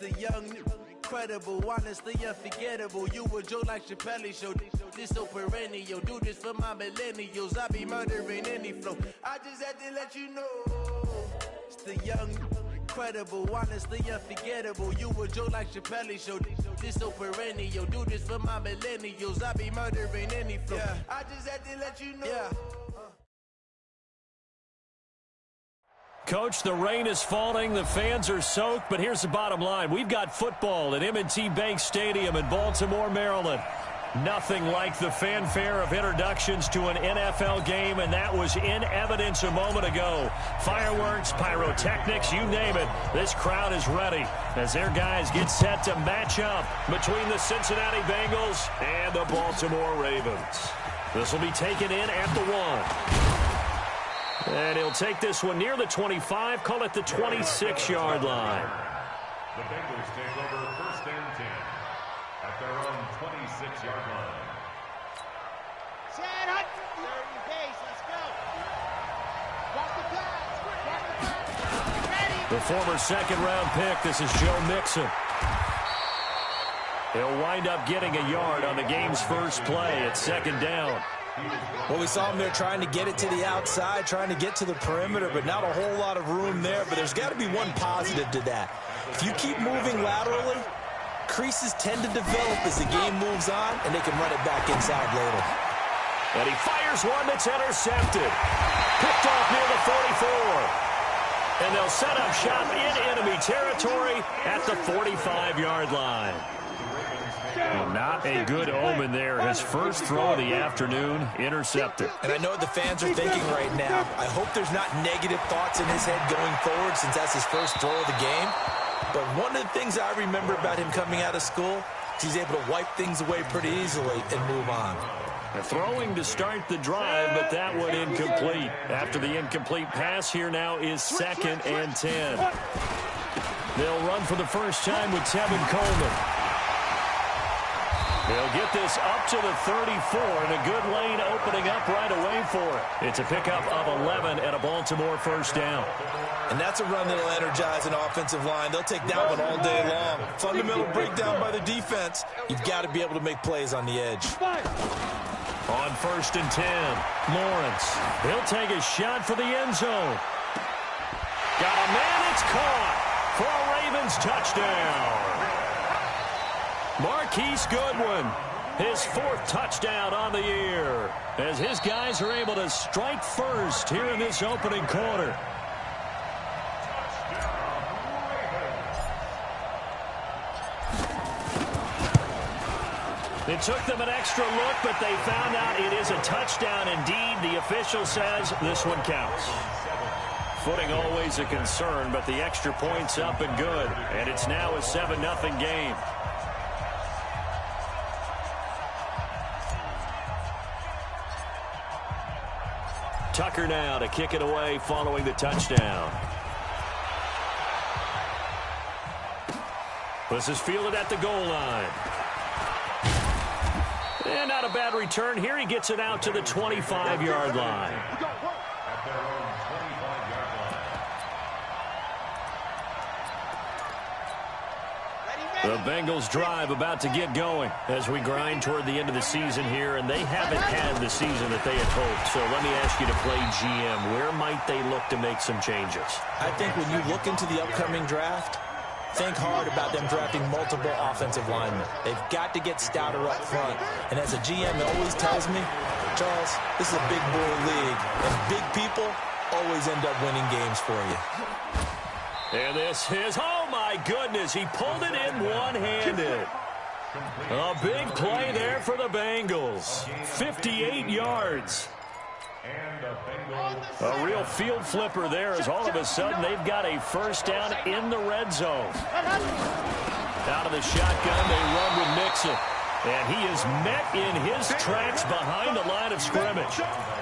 The young, incredible, honestly unforgettable. You a joke like Chappelle Show. This so perennial. Do this for my millennials. I be murdering any flow. I just had to let you know. It's the young, incredible, honestly unforgettable. You a joke like Chappelle Show. This so perennial. Do this for my millennials. I be murdering any flow. Yeah. I just had to let you know. Yeah. Coach, the rain is falling, the fans are soaked, but here's the bottom line. We've got football at M&T Bank Stadium in Baltimore, Maryland. Nothing like the fanfare of introductions to an NFL game, and that was in evidence a moment ago. Fireworks, pyrotechnics, you name it. This crowd is ready as their guys get set to match up between the Cincinnati Bengals and the Baltimore Ravens. This will be taken in at the 1. And he'll take this one near the 25, call it the 26-yard line. The Bengals take over 1st and 10 at their own 26-yard line. Set up, third base, let's go. Walk the pass. Ready. The former second-round pick, this is Joe Mixon. He'll wind up getting a yard on the game's first play at 2nd down. Well, we saw him there trying to get it to the outside, trying to get to the perimeter, but not a whole lot of room there. But there's got to be one positive to that. If you keep moving laterally, creases tend to develop as the game moves on, and they can run it back inside later. And he fires one that's intercepted. Picked off near the 44. And they'll set up shop in enemy territory at the 45-yard line. Well, not a good omen there. His first throw of the afternoon, intercepted. And I know what the fans are thinking right now. I hope there's not negative thoughts in his head going forward since that's his first throw of the game. But one of the things I remember about him coming out of school is he's able to wipe things away pretty easily and move on. Throwing to start the drive, but that one incomplete. After the incomplete pass, here now is 2nd and 10. They'll run for the first time with Tevin Coleman. They'll get this up to the 34, and a good lane opening up right away for it. It's a pickup of 11 and a Baltimore first down. And that's a run that'll energize an offensive line. They'll take that one all day long. Fundamental breakdown by the defense. You've got to be able to make plays on the edge. On 1st and 10, Lawrence. He'll take a shot for the end zone. Got a man, it's caught for a Ravens touchdown. Marquise Goodwin, his 4th touchdown on the year, as his guys are able to strike first here in this opening quarter. It took them an extra look, but they found out it is a touchdown indeed. The official says this one counts. Footing always a concern, but the extra point's up and good, and it's now a 7-0 game. Tucker now to kick it away following the touchdown. This is fielded at the goal line. And not a bad return here. He gets it out to the 25-yard line. The Bengals drive about to get going as we grind toward the end of the season here, and they haven't had the season that they had hoped. So let me ask you to play GM. Where might they look to make some changes? I think when you look into the upcoming draft, think hard about them drafting multiple offensive linemen. They've got to get stouter up front. And as a GM, it always tells me, Charles, this is a big boy league, and big people always end up winning games for you. And this is, oh my goodness, he pulled it in one-handed. A big play there for the Bengals. 58 yards. A real field flipper there as all of a sudden they've got a first down in the red zone. Out of the shotgun, they run with Mixon. And he is met in his tracks behind the line of scrimmage.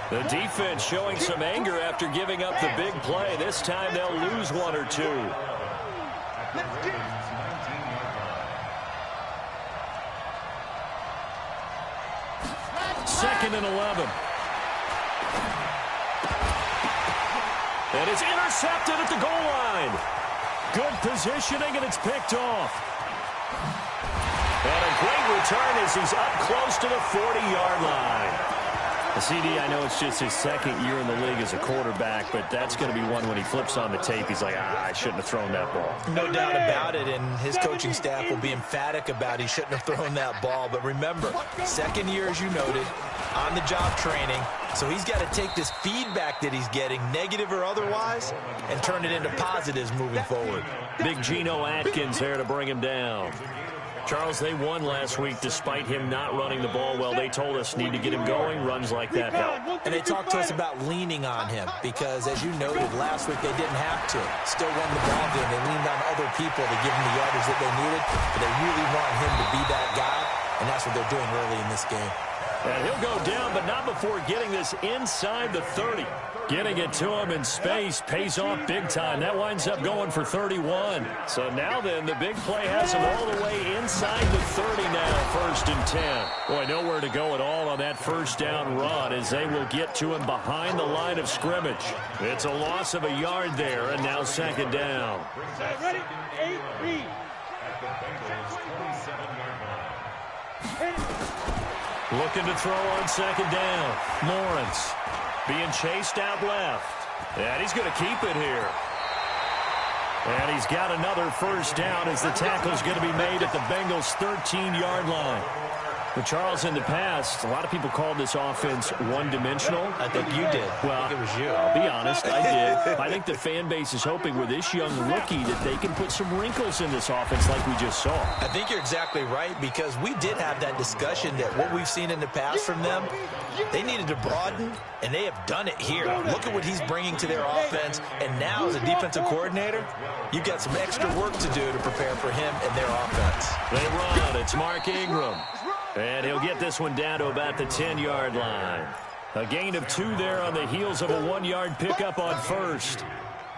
The defense showing some anger after giving up the big play. This time they'll lose one or two. Second and 11. And it's intercepted at the goal line. Good positioning, and it's picked off. And a great return as he's up close to the 40-yard line. CD, I know it's just his second year in the league as a quarterback, but that's going to be one when he flips on the tape. He's like, I shouldn't have thrown that ball. No doubt about it, and his coaching staff will be emphatic about he shouldn't have thrown that ball. But remember, second year, as you noted, on-the-job training. So he's got to take this feedback that he's getting, negative or otherwise, and turn it into positives moving forward. Big Geno Atkins there to bring him down. Charles, they won last week despite him not running the ball well. They told us need to get him going. Runs like that help. And they talked to us about leaning on him because, as you noted, last week they didn't have to. Still won the ball game. They leaned on other people to give them the yardage that they needed. But they really want him to be that guy, and that's what they're doing early in this game. And he'll go down, but not before getting this inside the 30. Getting it to him in space pays off big time. That winds up going for 31. So now then, the big play has him all the way inside the 30 now, 1st and 10. Boy, nowhere to go at all on that first down run as they will get to him behind the line of scrimmage. It's a loss of a yard there, and now 2nd down. Ready? 8-B. At the Bengals' 27-yard line. Looking to throw on 2nd down. Lawrence being chased out left. And he's going to keep it here. And he's got another first down as the tackle's going to be made at the Bengals' 13-yard line. But Charles, in the past, a lot of people called this offense one-dimensional. I think you did. Well, I think it was you. I'll be honest, I did. I think the fan base is hoping with this young rookie that they can put some wrinkles in this offense like we just saw. I think you're exactly right because we did have that discussion that what we've seen in the past from them, they needed to broaden, and they have done it here. Look at what he's bringing to their offense, and now as a defensive coordinator, you've got some extra work to do to prepare for him and their offense. They run. It's Mark Ingram. And he'll get this one down to about the 10-yard line. A gain of 2 there on the heels of a 1-yard pickup on first.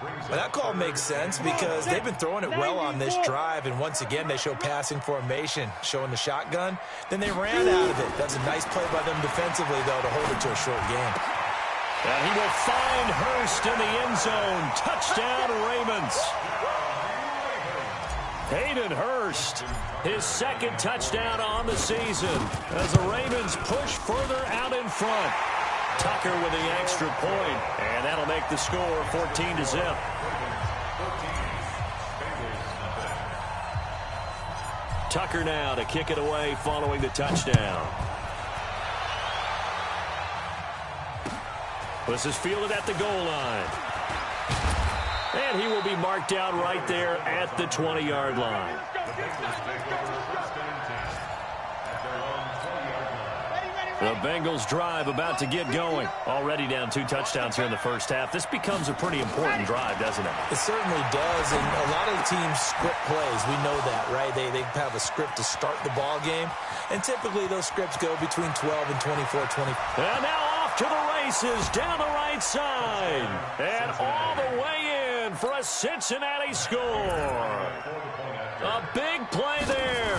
Well, that call makes sense because they've been throwing it well on this drive, and once again they show passing formation, showing the shotgun. Then they ran out of it. That's a nice play by them defensively, though, to hold it to a short game. And he will find Hurst in the end zone. Touchdown, Ravens. Hayden Hurst, his 2nd touchdown on the season as the Ravens push further out in front. Tucker with the extra point, and that'll make the score 14-0. Tucker now to kick it away following the touchdown. This is fielded at the goal line. And he will be marked down right there at the 20-yard line. The Bengals drive about to get going. Already down 2 touchdowns here in the first half. This becomes a pretty important drive, doesn't it? It certainly does, and a lot of the teams script plays. We know that, right? They have a script to start the ball game, and typically those scripts go between 12 and 24-20. And now off to the races down the right side. And all the way in for a Cincinnati score. A big play there.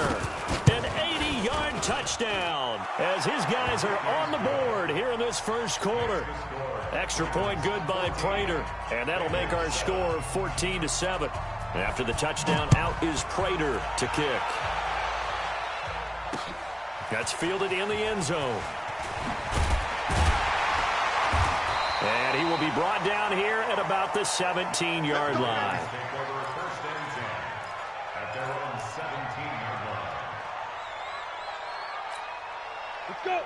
An 80-yard touchdown as his guys are on the board here in this first quarter. Extra point good by Prater, and that'll make our score 14-7. After the touchdown, out is Prater to kick. That's fielded in the end zone. And he will be brought down here at about the 17-yard line.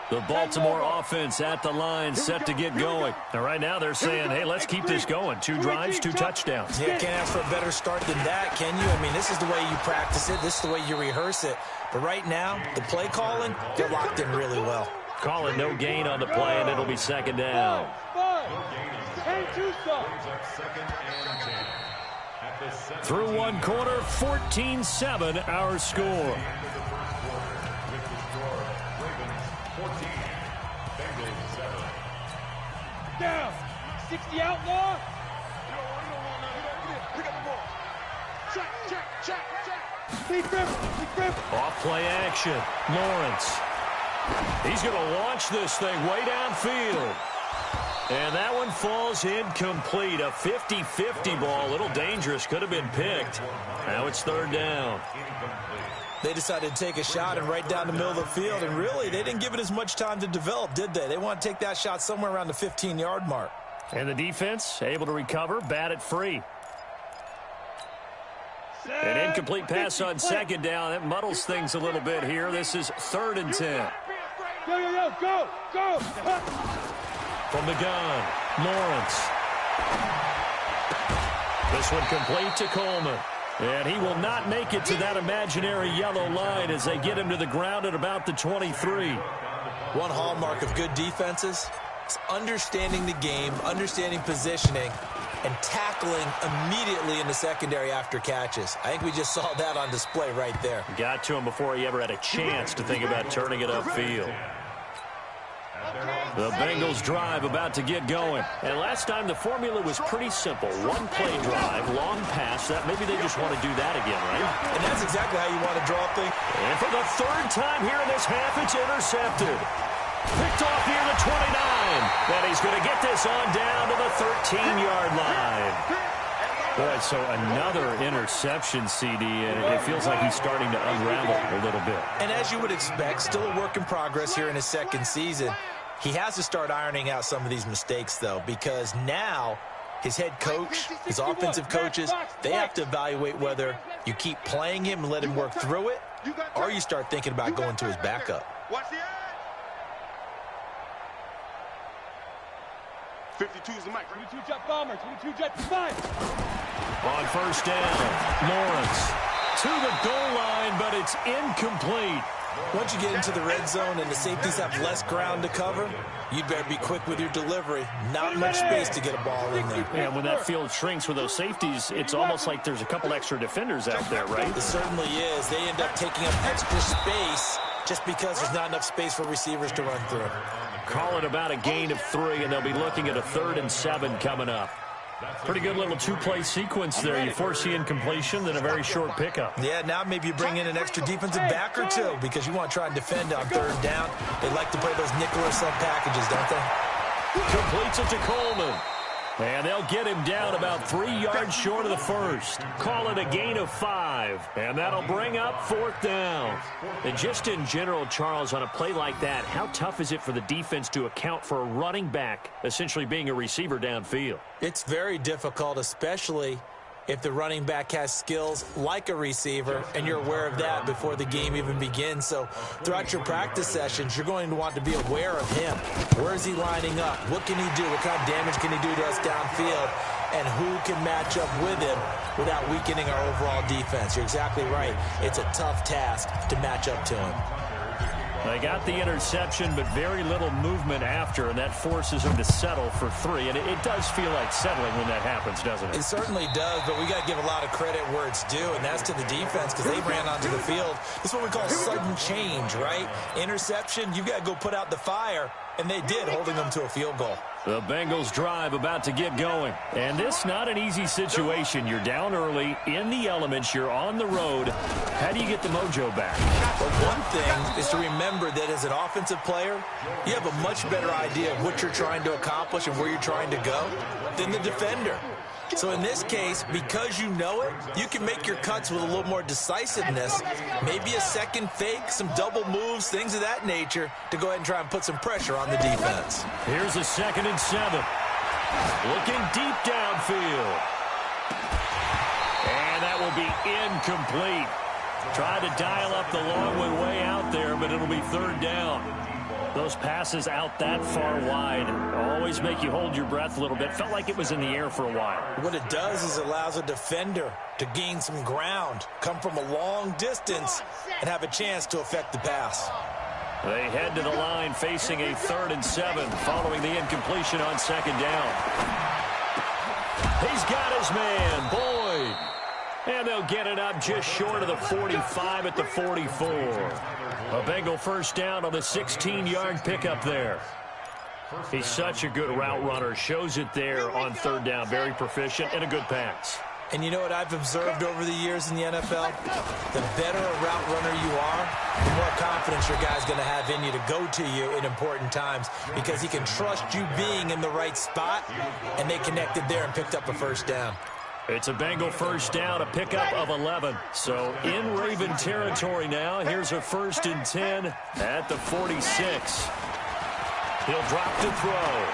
The Baltimore offense at the line, set to get going. And right now they're saying, hey, let's keep this going. 2 drives, 2 touchdowns. Yeah, can't ask for a better start than that, can you? I mean, this is the way you practice it. This is the way you rehearse it. But right now, the play calling, they're locked in really well. Calling no gain on the play, and it'll be 2nd down. Through 1 quarter, 14-7 our score. Down. 60 outlaw. Pick up the ball. Check. Big grip. Off play action. Lawrence. He's going to launch this thing way downfield. And that one falls incomplete. A 50-50 ball. A little dangerous. Could have been picked. Now it's third down. They decided to take a shot and right down the middle of the field. And really, they didn't give it as much time to develop, did they? They want to take that shot somewhere around the 15-yard mark. And the defense able to recover. Bat it free. An incomplete pass on second down. That muddles things a little bit here. This is 3rd and 10. Go! From the gun, Lawrence. This one complete to Coleman. And he will not make it to that imaginary yellow line as they get him to the ground at about the 23. One hallmark of good defenses is understanding the game, understanding positioning, and tackling immediately in the secondary after catches. I think we just saw that on display right there. Got to him before he ever had a chance to think about turning it upfield. The Bengals drive about to get going. And last time the formula was pretty simple. One play drive, long pass. That maybe they just want to do that again, right? And that's exactly how you want to draw things. And for the 3rd time here in this half, it's intercepted. Picked off near the 29. And he's going to get this on down to the 13-yard line. Boy, so another interception, CD, and it feels like he's starting to unravel a little bit. And as you would expect, still a work in progress here in his second season. He has to start ironing out some of these mistakes, though, because now his head coach, his offensive coaches, they have to evaluate whether you keep playing him and let him work through it, or you start thinking about going to his backup. 52 is the mic. 22 jet bomber. 22 jet fine. On first down, Lawrence to the goal line, but it's incomplete. Once you get into the red zone and the safeties have less ground to cover, you'd better be quick with your delivery. Not much space to get a ball in there. And when that field shrinks with those safeties, it's almost like there's a couple extra defenders out there, right? It certainly is. They end up taking up extra space just because there's not enough space for receivers to run through. Call it about a gain of 3, and they'll be looking at a 3rd and 7 coming up. Pretty good little two-play sequence there. You force the incompletion, then a very short pickup. Yeah, now maybe you bring in an extra defensive back or two because you want to try and defend on 3rd down. They like to play those nickel or sub packages, don't they? Completes it to Coleman. And they'll get him down about 3 yards short of the first. Call it a gain of 5. And that'll bring up 4th down. And just in general, Charles, on a play like that, how tough is it for the defense to account for a running back essentially being a receiver downfield? It's very difficult, especially if the running back has skills like a receiver, and you're aware of that before the game even begins. So throughout your practice sessions, you're going to want to be aware of him. Where is he lining up? What can he do? What kind of damage can he do to us downfield? And who can match up with him without weakening our overall defense? You're exactly right. It's a tough task to match up to him. They got the interception, but very little movement after, and that forces them to settle for 3. And it does feel like settling when that happens, doesn't it? It certainly does, but we got to give a lot of credit where it's due, and that's to the defense because they ran onto the field. This is what we call sudden change, right? Interception, you got to go put out the fire, and they did, holding them to a field goal. The Bengals drive about to get going. And this not an easy situation. You're down early, in the elements, you're on the road. How do you get the mojo back? Well, one thing is to remember that as an offensive player, you have a much better idea of what you're trying to accomplish and where you're trying to go than the defender. So in this case, because you know it, you can make your cuts with a little more decisiveness, maybe a second fake, some double moves, things of that nature, to go ahead and try and put some pressure on the defense. Here's a 2nd and 7. Looking deep downfield. And that will be incomplete. Tried to dial up the long one way out there, but it'll be 3rd down. Those passes out that far wide always make you hold your breath a little bit. Felt like it was in the air for a while. What it does is it allows a defender to gain some ground, come from a long distance, and have a chance to affect the pass. They head to the line facing a 3rd and 7 following the incompletion on 2nd down. He's got his man, Boyd. And they'll get it up just short of the 45 at the 44. A Bengal first down on the 16-yard pickup there. He's such a good route runner. Shows it there on 3rd down. Very proficient and a good pass. And you know what I've observed over the years in the NFL? The better a route runner you are, the more confidence your guy's going to have in you to go to you in important times because he can trust you being in the right spot, and they connected there and picked up a first down. It's a Bengal first down, a pickup of 11. So in Raven territory now. Here's a 1st and 10 at the 46. He'll drop to throw.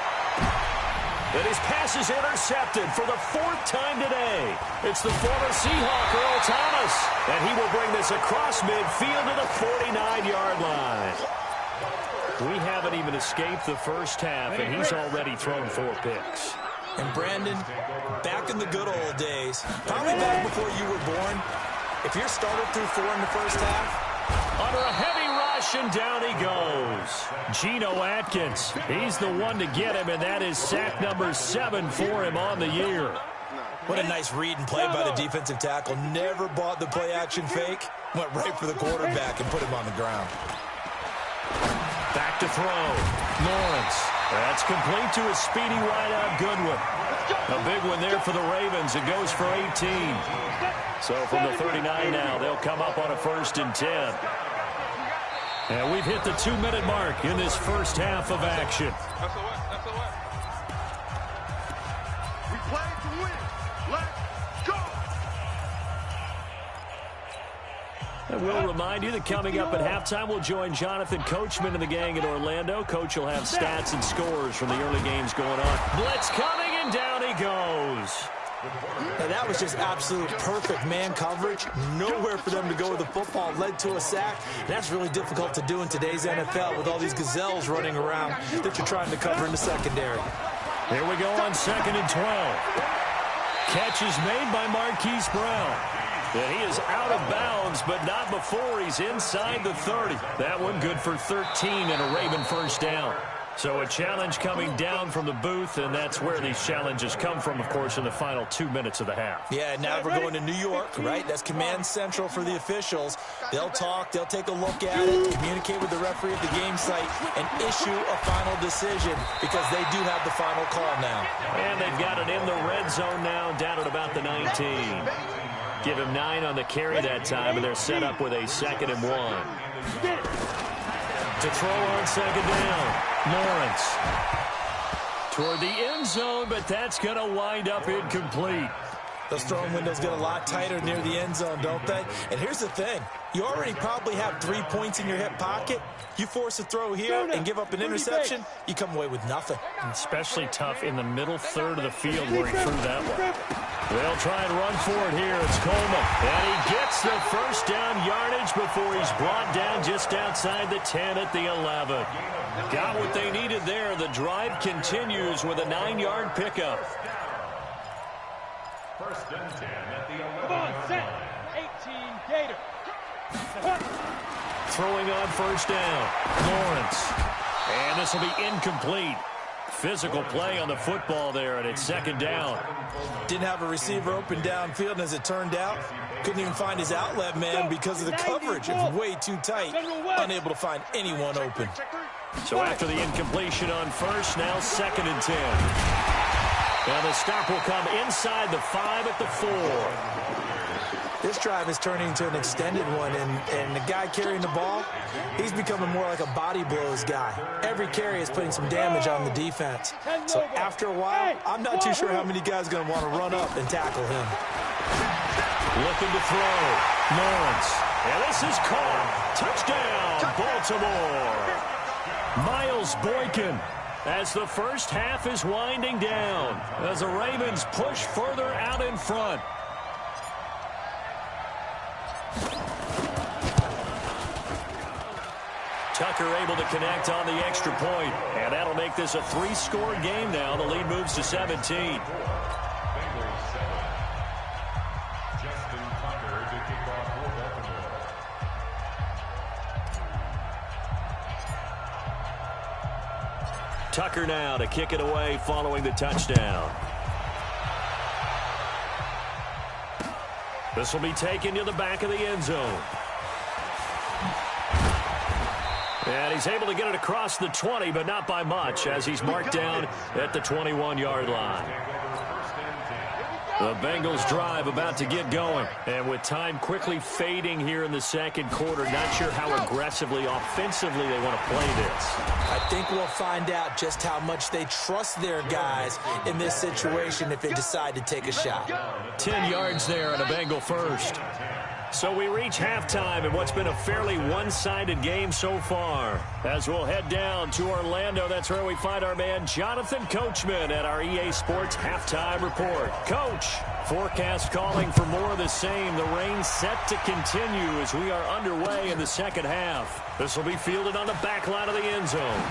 And his pass is intercepted for the 4th time today. It's the former Seahawk, Earl Thomas. And he will bring this across midfield to the 49-yard line. We haven't even escaped the first half, and he's already thrown 4 picks. And Brandon, back in the good old days, probably back before you were born, if you're started through 4 in the first half, under a heavy rush, and down he goes. Geno Atkins, he's the one to get him, and that is sack number 7 for him on the year. What a nice read and play by the defensive tackle. Never bought the play-action fake. Went right for the quarterback and put him on the ground. Back to throw. Lawrence. That's complete to a speedy wideout Goodwin. A big one there for the Ravens. It goes for 18. So from the 39 now, they'll come up on a 1st and 10. And we've hit the 2-minute mark in this first half of action. We play to win. Let's go. And we'll remind you that coming up at halftime, we'll join Jonathan Coachman and the gang in Orlando. Coach will have stats and scores from the early games going on. Blitz coming, and down he goes. And that was just absolute perfect man coverage. Nowhere for them to go with the football. Led to a sack. And that's really difficult to do in today's NFL with all these gazelles running around that you're trying to cover in the secondary. Here we go on 2nd and 12. Catch is made by Marquise Brown. And he is out of bounds, but not before he's inside the 30. That one good for 13 and a Raven first down. So a challenge coming down from the booth, and that's where these challenges come from, of course, in the final 2 minutes of the half. Yeah, now we're going to New York, right? That's command central for the officials. They'll talk, they'll take a look at it, communicate with the referee at the game site, and issue a final decision because they do have the final call now. And they've got it in the red zone now, down at about the 19. Give him 9 on the carry that time, and they're set up with a 2nd and 1. To throw on 2nd down. Lawrence toward the end zone, but that's going to wind up incomplete. Those throwing windows get a lot tighter near the end zone, don't they? And here's the thing. You already probably have 3 points in your hip pocket. You force a throw here and give up an interception, you come away with nothing. Especially tough in the middle third of the field where he threw that one. They'll try and run for it here. It's Coleman. And he gets the first down yardage before he's brought down just outside the 10 at the 11. Got what they needed there. The drive continues with a 9-yard pickup. 1st and 10 at the 11. Come on, set. 18 Gator. Throwing on 1st down. Lawrence. And this will be incomplete. Physical play on the football there, and it's 2nd down. Didn't have a receiver open downfield, and as it turned out, couldn't even find his outlet man because of the coverage. It's way too tight. Unable to find anyone open. So after the incompletion on 1st, now 2nd and 10. Now the stop will come inside the 5 at the 4. This drive is turning into an extended one, and the guy carrying the ball, he's becoming more like a body blows guy. Every carry is putting some damage on the defense. So after a while, I'm not too sure how many guys are going to want to run up and tackle him. Looking to throw. Lawrence. And this is caught. Touchdown, Baltimore. Miles Boykin, as the first half is winding down, as the Ravens push further out in front. Tucker able to connect on the extra point, and that'll make this a 3-score game now. The lead moves to 17. Bengals 7. Justin Tucker to kick off for Baltimore. Tucker now to kick it away following the touchdown. This will be taken to the back of the end zone. And he's able to get it across the 20, but not by much, as he's marked down at the 21-yard line. The Bengals drive about to get going. And with time quickly fading here in the second quarter, not sure how aggressively, offensively they want to play this. I think we'll find out just how much they trust their guys in this situation if they decide to take a shot. 10 yards there and a Bengal first. So we reach halftime in what's been a fairly one-sided game so far. As we'll head down to Orlando, that's where we find our man Jonathan Coachman at our EA Sports Halftime Report. Coach, forecast calling for more of the same. The rain set to continue as we are underway in the second half. This will be fielded on the back line of the end zone.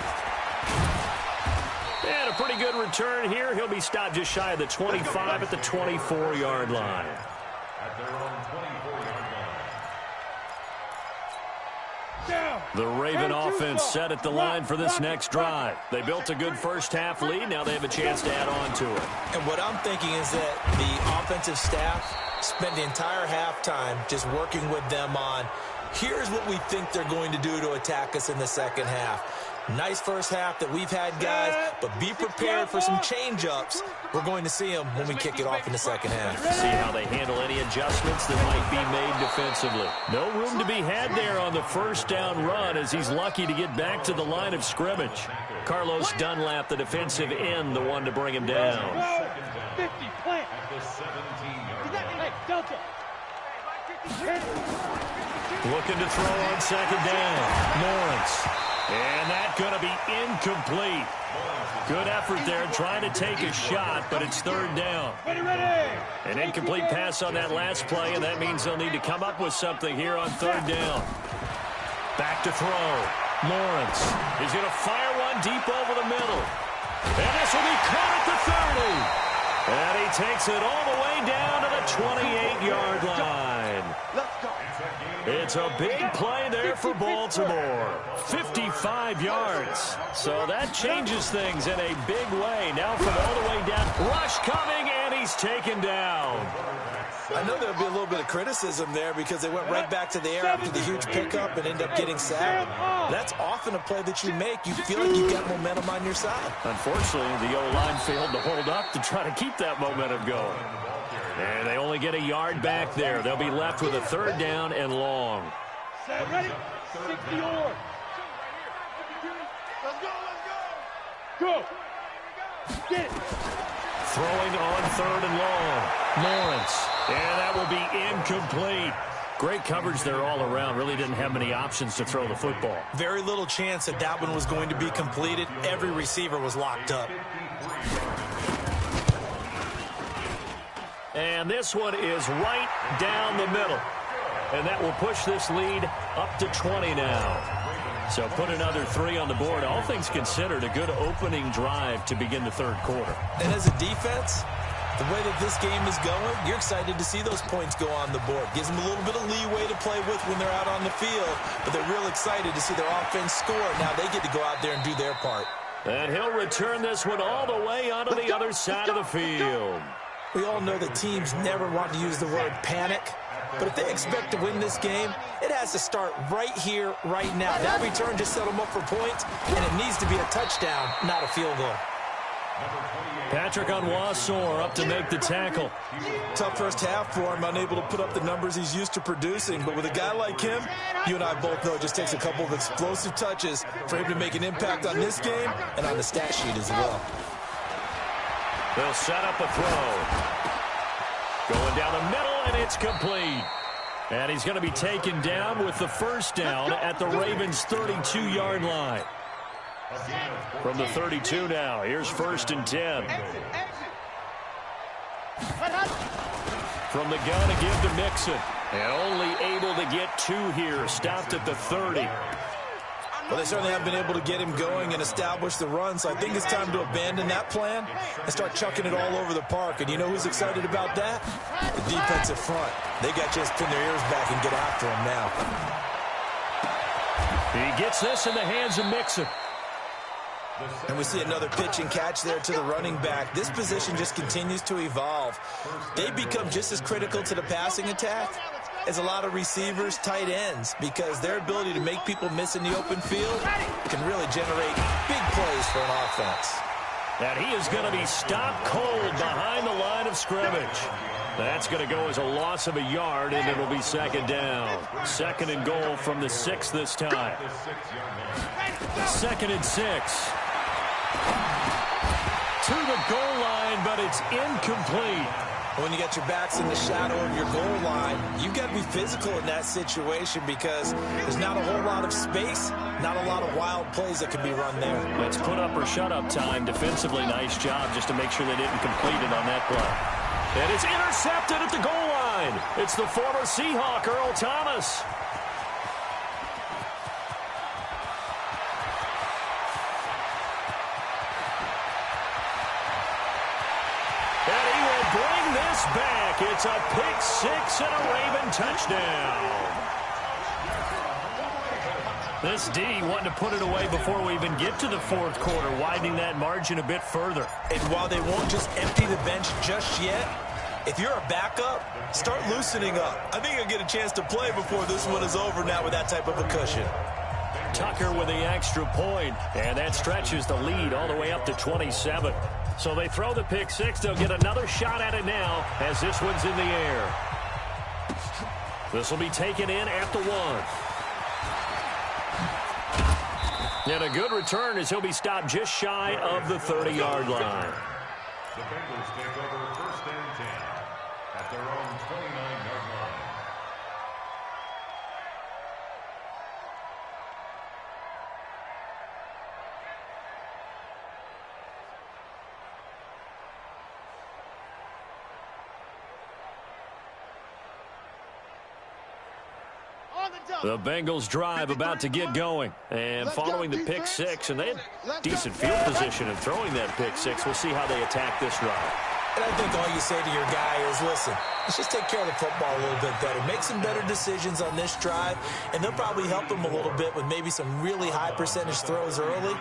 And a pretty good return here. He'll be stopped just shy of the 25 at the 24-yard line. At their own 24-yard line. The Raven offense set at the line for this next drive. They built a good first-half lead. Now they have a chance to add on to it. And what I'm thinking is that the offensive staff spent the entire halftime just working with them on, here's what we think they're going to do to attack us in the second half. Nice first half that we've had, guys, but be prepared for some change-ups. We're going to see them when we kick it off in the second half. See how they handle any adjustments that might be made defensively. No room to be had there on the first down run as he's lucky to get back to the line of scrimmage. Carlos Dunlap, the defensive end, the one to bring him down. 50, plant. Hey, Delta. Looking to throw on second down. Lawrence. And that's going to be incomplete. Good effort there trying to take a shot, but it's third down. An incomplete pass on that last play, and that means they'll need to come up with something here on third down. Back to throw. Lawrence is going to fire one deep over the middle. And this will be caught at the 30. And he takes it all the way down to the 28-yard line. It's a big play there for Baltimore. 55 yards. So that changes things in a big way. Now from all the way down. Rush coming, and he's taken down. I know there'll be a little bit of criticism there because they went right back to the air after the huge pickup and end up getting sacked. That's often a play that you make. You feel like you got momentum on your side. Unfortunately, the O-line failed to hold up to try to keep that momentum going. And they only get a yard back there. They'll be left with a third down and long. Set, ready? 60 on. Go. Get it. Throwing on third and long. Lawrence. And that will be incomplete. Great coverage there all around. Really didn't have many options to throw the football. Very little chance that that one was going to be completed. Every receiver was locked up. And this one is right down the middle. And that will push this lead up to 20 now. So put another 3 on the board. All things considered, a good opening drive to begin the third quarter. And as a defense, the way that this game is going, you're excited to see those points go on the board. Gives them a little bit of leeway to play with when they're out on the field. But they're real excited to see their offense score. Now they get to go out there and do their part. And he'll return this one all the way onto the other side of the field. We all know that teams never want to use the word panic. But if they expect to win this game, it has to start right here, right now. That return just set them up for points, and it needs to be a touchdown, not a field goal. Patrick Onwuasor up to make the tackle. Tough first half for him, unable to put up the numbers he's used to producing. But with a guy like him, you and I both know it just takes a couple of explosive touches for him to make an impact on this game and on the stat sheet as well. They'll set up a throw. Going down the middle, and it's complete. And he's going to be taken down with the first down at the Ravens' 32-yard line. From the 32 now, here's 1st and 10. From the gun, a give to Mixon. And only able to get 2 here, stopped at the 30. Well, they certainly have been able to get him going and establish the run, so I think it's time to abandon that plan and start chucking it all over the park. And you know who's excited about that? The defensive front. They got just pin their ears back and get after him now. He gets this in the hands of Mixon. And we see another pitch and catch there to the running back. This position just continues to evolve. They become just as critical to the passing attack as a lot of receivers, tight ends, because their ability to make people miss in the open field can really generate big plays for an offense. And he is going to be stopped cold behind the line of scrimmage. That's going to go as a loss of a yard, and it'll be second down. Second and goal from the 6 this time. 2nd and 6. To the goal line, but it's incomplete. When you got your backs in the shadow of your goal line, you've got to be physical in that situation because there's not a whole lot of space, not a lot of wild plays that can be run there. Let's put up or shut up time. Defensively, nice job just to make sure they didn't complete it on that play. And it's intercepted at the goal line. It's the former Seahawk, Earl Thomas. And he will bring this back. It's a pick 6 and a Raven touchdown. This D wanting to put it away before we even get to the 4th quarter, widening that margin a bit further. And while they won't just empty the bench just yet, if you're a backup, start loosening up. I think you'll get a chance to play before this one is over now with that type of a cushion. Tucker with the extra point, and that stretches the lead all the way up to 27. So they throw the pick 6. They'll get another shot at it now as this one's in the air. This will be taken in at the 1. And a good return as he'll be stopped just shy of the 30-yard line. The Bengals take over 1st and 10 at their own 29-yard line. The Bengals drive about to get going. And following the pick 6, and they had decent field position in throwing that pick 6. We'll see how they attack this drive. And I think all you say to your guy is, listen, let's just take care of the football a little bit better. Make some better decisions on this drive, and they'll probably help him a little bit with maybe some really high percentage throws early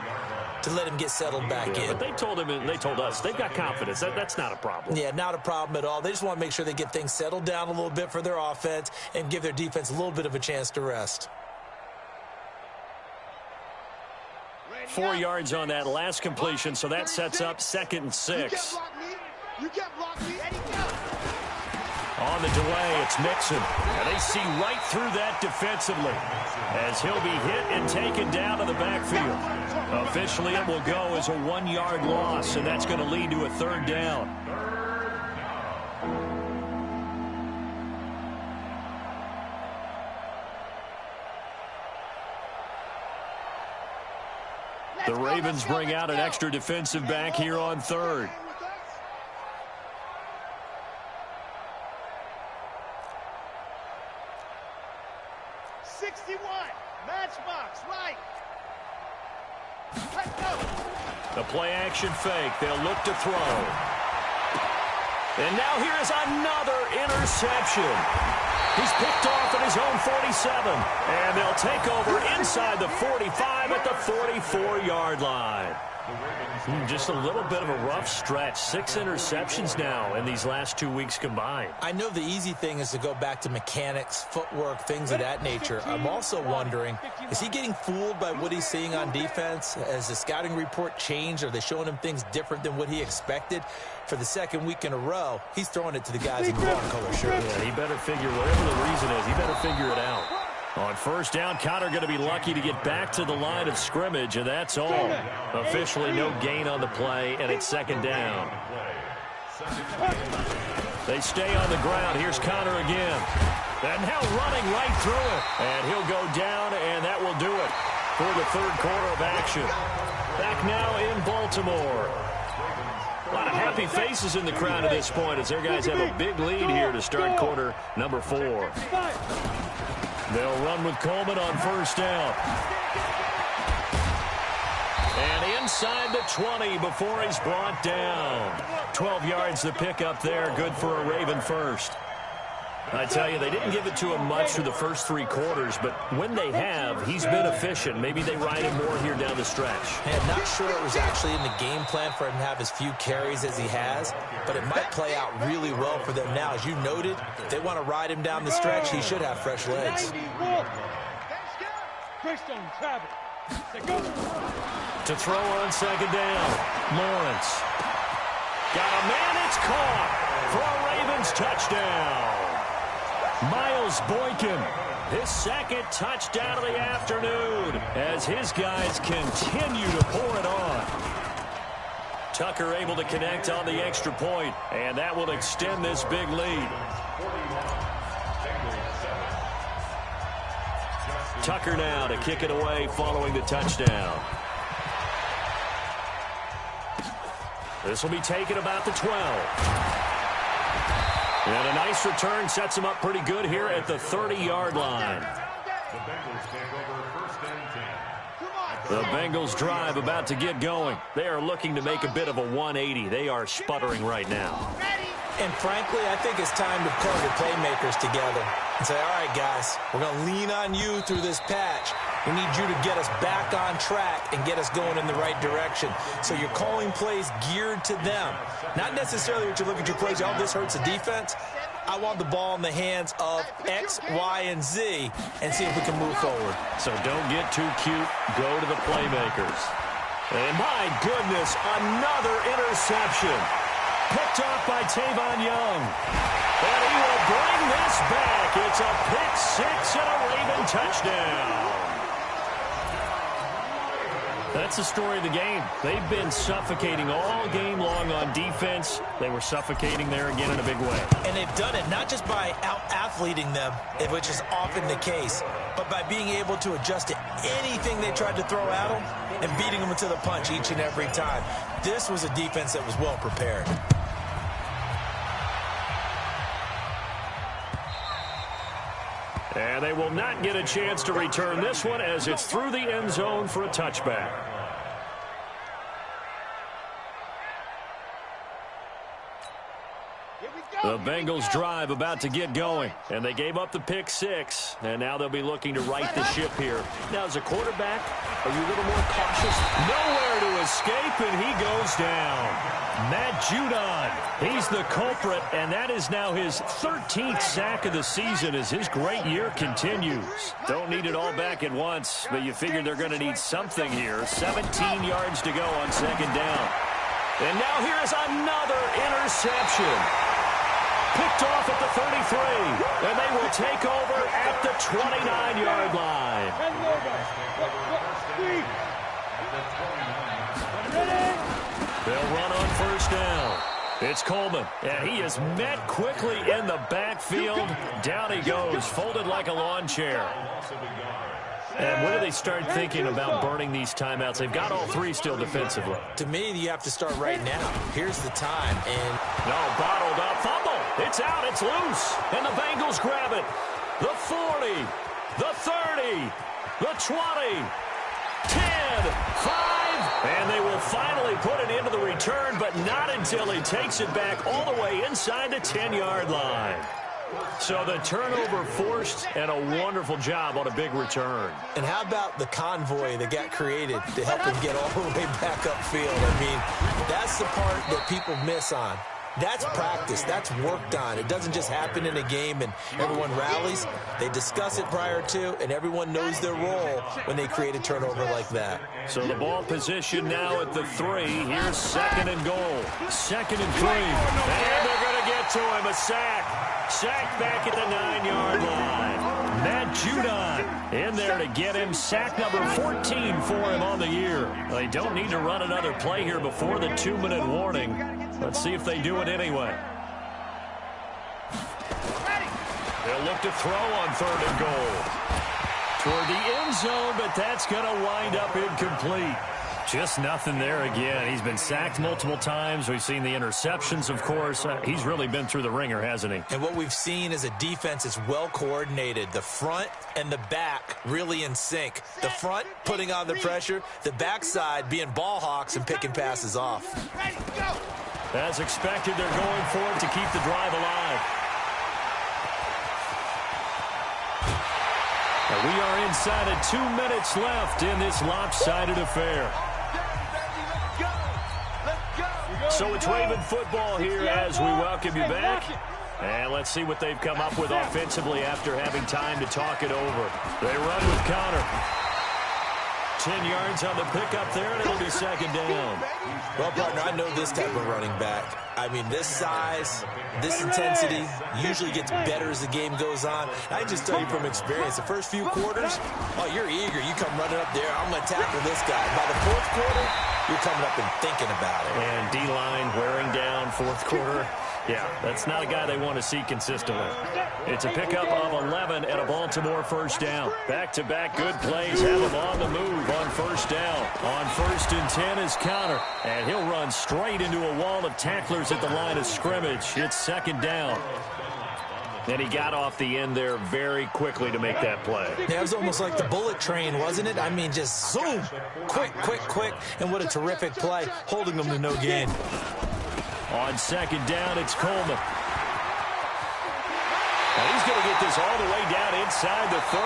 to let him get settled back in. But they told him and they told us they've got confidence. That's not a problem. Yeah, not a problem at all. They just want to make sure they get things settled down a little bit for their offense and give their defense a little bit of a chance to rest. 4 yards on that last completion, so that sets up 2nd and 6. You can't block me. On the delay, it's Mixon. And they see right through that defensively as he'll be hit and taken down to the backfield. Officially, it will go as a 1-yard loss, and that's going to lead to a 3rd down. The Ravens bring out an extra defensive back here on 3rd. The play-action fake. They'll look to throw. And now here's another interception. He's picked off at his own 47. And they'll take over inside the 45 at the 44-yard line. Just a little bit of a rough stretch. 6 interceptions now in these last 2 weeks combined. I know the easy thing is to go back to mechanics, footwork, things of that nature. I'm also wondering, is he getting fooled by what he's seeing on defense? Has the scouting report changed? Are they showing him things different than what he expected? For the 2nd week in a row, he's throwing it to the guys in the wrong color shirt. Yeah, he better figure, whatever the reason is, he better figure it out. On 1st down, Connor going to be lucky to get back to the line of scrimmage, and that's all. Officially no gain on the play, and it's 2nd down. They stay on the ground. Here's Connor again. And now running right through it. And he'll go down, and that will do it for the 3rd quarter of action. Back now in Baltimore. A lot of happy faces in the crowd at this point as their guys have a big lead here to start quarter number 4. They'll run with Coleman on 1st down. And inside the 20 before he's brought down. 12 yards to pick up there. Good for a Raven first. I tell you, they didn't give it to him much for the first 3 quarters, but when they have, he's been efficient. Maybe they ride him more here down the stretch. Hey, I'm not sure it was actually in the game plan for him to have as few carries as he has, but it might play out really well for them now. As you noted, if they want to ride him down the stretch, he should have fresh legs. To throw on second down. Lawrence. Got a man. It's caught for a Ravens touchdown. Miles Boykin, his second touchdown of the afternoon as his guys continue to pour it on. Tucker able to connect on the extra point, and that will extend this big lead. Tucker now to kick it away following the touchdown. This will be taken about the 12. And a nice return sets him up pretty good here at the 30-yard line. The Bengals take over first and 10. The Bengals drive about to get going. They are looking to make a bit of a 180. They are sputtering right now. And frankly, I think it's time to pull your playmakers together and say, all right, guys, we're going to lean on you through this patch. We need you to get us back on track and get us going in the right direction. So you're calling plays geared to them. Not necessarily what you look at your plays, oh, this hurts the defense. I want the ball in the hands of X, Y, and Z and see if we can move forward. So don't get too cute. Go to the playmakers. And my goodness, another interception. Picked off by Tavon Young. And he will bring this back. It's a pick six and a Raven touchdown. That's the story of the game. They've been suffocating all game long on defense. They were suffocating there again in a big way. And they've done it not just by out-athleting them, which is often the case, but by being able to adjust to anything they tried to throw at them and beating them to the punch each and every time. This was a defense that was well prepared. And they will not get a chance to return this one as it's through the end zone for a touchback. The Bengals drive about to get going, and they gave up the pick six, and now they'll be looking to right the ship here. Now, as a quarterback, are you a little more cautious? Nowhere to escape, and he goes down. Matt Judon, he's the culprit, and that is now his 13th sack of the season as his great year continues. Don't need it all back at once, but you figure they're going to need something here. 17 yards to go on second down. And now here's another interception. Picked off at the 33, and they will take over at the 29-yard line. They'll run on first down. It's Coleman, and he is met quickly in the backfield. Down he goes, folded like a lawn chair. And when do they start thinking about burning these timeouts? They've got all three still defensively. To me, you have to start right now. Here's the time. And no, bottled up. Fumble. It's out. It's loose. And the Bengals grab it. The 40, the 30, the 20, 10, 5. And they will finally put it into the return, but not until he takes it back all the way inside the 10-yard line. So the turnover forced, and a wonderful job on a big return. And how about the convoy that got created to help him get all the way back upfield? I mean, that's the part that people miss on. That's practice. That's worked on. It doesn't just happen in a game and everyone rallies. They discuss it prior to, and everyone knows their role when they create a turnover like that. So the ball position now at the 3. Here's second and goal. Second and 3. And they're going to get to him. A sack. Sack back at the 9-yard line. Matt Judon in there to get him. Sack number 14 for him on the year. They don't need to run another play here before the 2-minute warning. Let's see if they do it anyway. They'll look to throw on third and goal. Toward the end zone, but that's going to wind up incomplete. Just nothing there again. He's been sacked multiple times. We've seen the interceptions, of course. He's really been through the ringer, hasn't he? And what we've seen is a defense that's well coordinated. The front and the back really in sync. The front putting on the pressure. The backside being ball hawks and picking passes off. As expected, they're going for it to keep the drive alive. And we are inside of 2 minutes left in this lopsided affair. So it's Raven football here as we welcome you back. And let's see what they've come up with offensively after having time to talk it over. They run with Connor. 10 yards on the pickup there, and it'll be second down. Well, partner, I know this type of running back. I mean, this size, this intensity usually gets better as the game goes on. I just tell you from experience, the first few quarters, oh, you're eager. You come running up there, I'm going to tackle this guy. By the fourth quarter, you're coming up and thinking about it. And D-line wearing down fourth quarter. Yeah, that's not a guy they want to see consistently. It's a pickup of 11 and a Baltimore first down. Back-to-back good plays have him on the move on first down. On 1st and 10 is Connor, and he'll run straight into a wall of tacklers at the line of scrimmage. It's second down. And he got off the end there very quickly to make that play. Yeah, it was almost like the bullet train, wasn't it? I mean, just zoom, quick, quick, quick, and what a terrific play, holding them to no gain. On second down, it's Coleman. And he's going to get this all the way down inside the 35.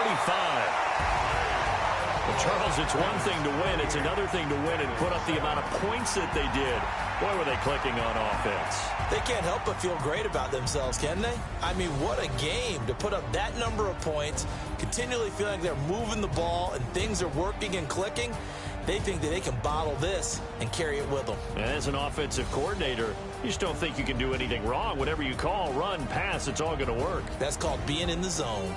Well, Charles, it's one thing to win. It's another thing to win and put up the amount of points that they did. Boy, were they clicking on offense. They can't help but feel great about themselves, can they? I mean, what a game to put up that number of points, continually feeling like they're moving the ball and things are working and clicking. They think that they can bottle this and carry it with them. And as an offensive coordinator, you just don't think you can do anything wrong. Whatever you call, run, pass, it's all going to work. That's called being in the zone.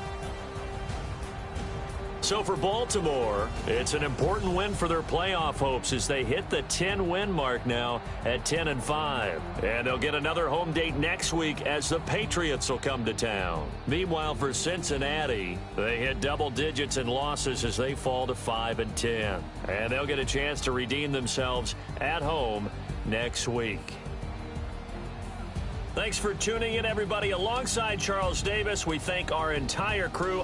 So for Baltimore, it's an important win for their playoff hopes as they hit the 10-win mark now at 10-5. And they'll get another home date next week as the Patriots will come to town. Meanwhile, for Cincinnati, they hit double digits in losses as they fall to 5-10. And they'll get a chance to redeem themselves at home next week. Thanks for tuning in, everybody. Alongside Charles Davis, we thank our entire crew.